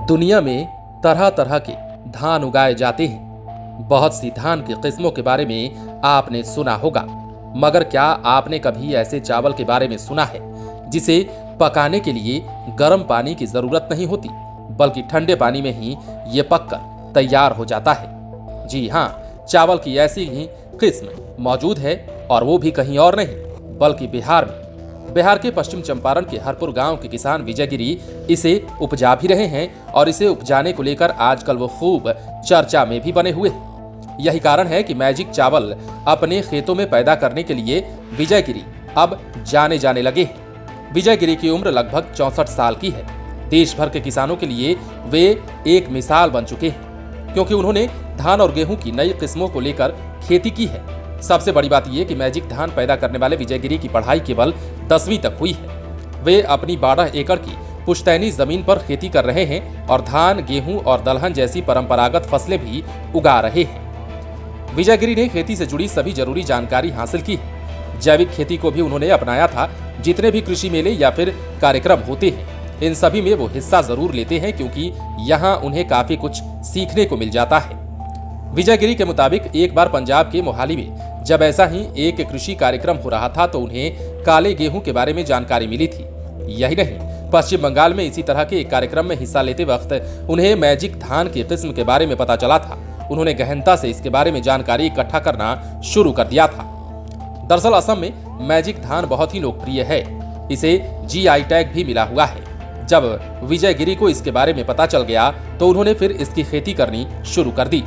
दुनिया में तरह तरह के धान उगाए जाते हैं। बहुत सी धान की किस्मों के बारे में आपने सुना होगा, मगर क्या आपने कभी ऐसे चावल के बारे में सुना है जिसे पकाने के लिए गर्म पानी की जरूरत नहीं होती, बल्कि ठंडे पानी में ही ये पककर तैयार हो जाता है। जी हाँ, चावल की ऐसी ही किस्म मौजूद है, और वो भी कहीं और नहीं बल्कि बिहार में। बिहार के पश्चिम चंपारण के हरपुर गांव के किसान विजय गिरी इसे उपजा भी रहे हैं, और इसे उपजाने को लेकर आजकल वो खूब चर्चा में भी बने हुए हैं। यही कारण है कि मैजिक चावल अपने खेतों में पैदा करने के लिए विजय गिरी अब जाने लगे हैं। विजय गिरी की उम्र लगभग 64 साल की है। देश भर के किसानों के लिए वे एक मिसाल बन चुके हैं, क्योंकि उन्होंने धान और गेहूं की नई किस्मों को लेकर खेती की है। सबसे बड़ी बात यह कि मैजिक धान पैदा करने वाले विजय गिरी की पढ़ाई केवल 10वीं तक हुई है। वे अपनी 12 एकड़ की पुश्तैनी जमीन पर खेती कर रहे हैं और धान, गेहूं और दलहन जैसी परंपरागत फसलें भी उगा रहे हैं। विजय गिरी ने खेती से जुड़ी सभी जरूरी जानकारी हासिल की है। जैविक खेती को भी उन्होंने अपनाया था। जितने भी कृषि मेले या फिर कार्यक्रम होते हैं, इन सभी में वो हिस्सा जरूर लेते हैं, क्योंकि यहाँ उन्हें काफी कुछ सीखने को मिल जाता है। विजय गिरी के मुताबिक एक बार पंजाब के मोहाली में जब ऐसा ही एक कृषि कार्यक्रम हो रहा था तो उन्हें काले गेहूं के बारे में जानकारी मिली थी। यही नहीं, पश्चिम बंगाल में इसी तरह के एक कार्यक्रम में हिस्सा लेते वक्त उन्हें मैजिक धान की किस्म के बारे में पता चला था। उन्होंने गहनता से इसके बारे में जानकारी इकट्ठा करना शुरू कर दिया था। दरअसल असम में मैजिक धान बहुत ही लोकप्रिय है। इसे GI टैग भी मिला हुआ है। जब विजय गिरी को इसके बारे में पता चल गया तो उन्होंने फिर इसकी खेती करनी शुरू कर दी।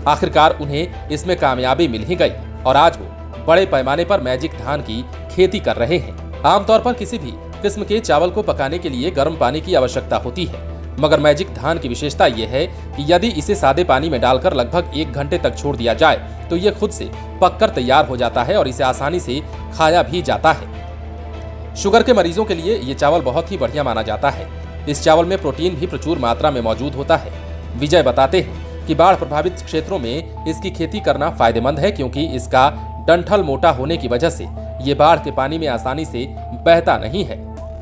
आखिरकार उन्हें इसमें कामयाबी मिल ही गई, और आज वो बड़े पैमाने पर मैजिक धान की खेती कर रहे हैं। आमतौर पर किसी भी किस्म के चावल को पकाने के लिए गर्म पानी की आवश्यकता होती है, मगर मैजिक धान की विशेषता यह है कि यदि इसे सादे पानी में डालकर लगभग 1 घंटे तक छोड़ दिया जाए तो ये खुद से पककर तैयार हो जाता है और इसे आसानी से खाया भी जाता है। शुगर के मरीजों के लिए ये चावल बहुत ही बढ़िया माना जाता है। इस चावल में प्रोटीन भी प्रचुर मात्रा में मौजूद होता है। विजय बताते हैं कि बाढ़ प्रभावित क्षेत्रों में इसकी खेती करना फायदेमंद है, क्योंकि इसका डंठल मोटा होने की वजह से ये बाढ़ के पानी में आसानी से बहता नहीं है।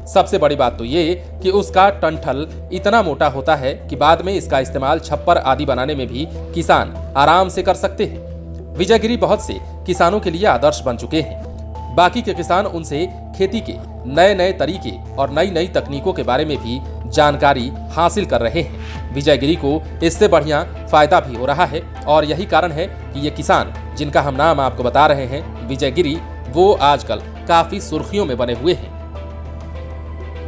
सबसे बड़ी बात तो ये कि उसका डंठल इतना मोटा होता है कि बाद में इसका इस्तेमाल छप्पर आदि बनाने में भी किसान आराम से कर सकते हैं। विजय गिरी बहुत से किसानों के लिए आदर्श बन चुके हैं। बाकी के किसान उनसे खेती के नए तरीके और नई तकनीकों के बारे में भी जानकारी हासिल कर रहे हैं। विजय गिरी को इससे बढ़िया फायदा भी हो रहा है, और यही कारण है कि ये किसान जिनका हम नाम आपको बता रहे हैं, विजय गिरी, वो आजकल काफी सुर्खियों में बने हुए हैं।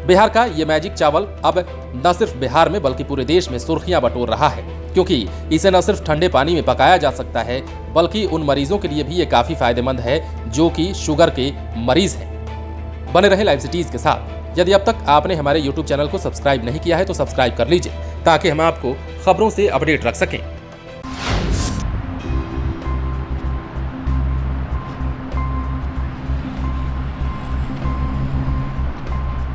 बिहार का ये मैजिक चावल अब न सिर्फ बिहार में बल्कि पूरे देश में सुर्खियां बटोर रहा है, क्योंकि इसे न सिर्फ ठंडे पानी में पकाया जा सकता है, बल्कि उन मरीजों के लिए भी ये काफी फायदेमंद है जो कि शुगर के मरीज हैं। बने रहे लाइव सिटीज के साथ। यदि अब तक आपने हमारे YouTube चैनल को सब्सक्राइब नहीं किया है तो सब्सक्राइब कर लीजिए, ताकि हम आपको खबरों से अपडेट रख सकें।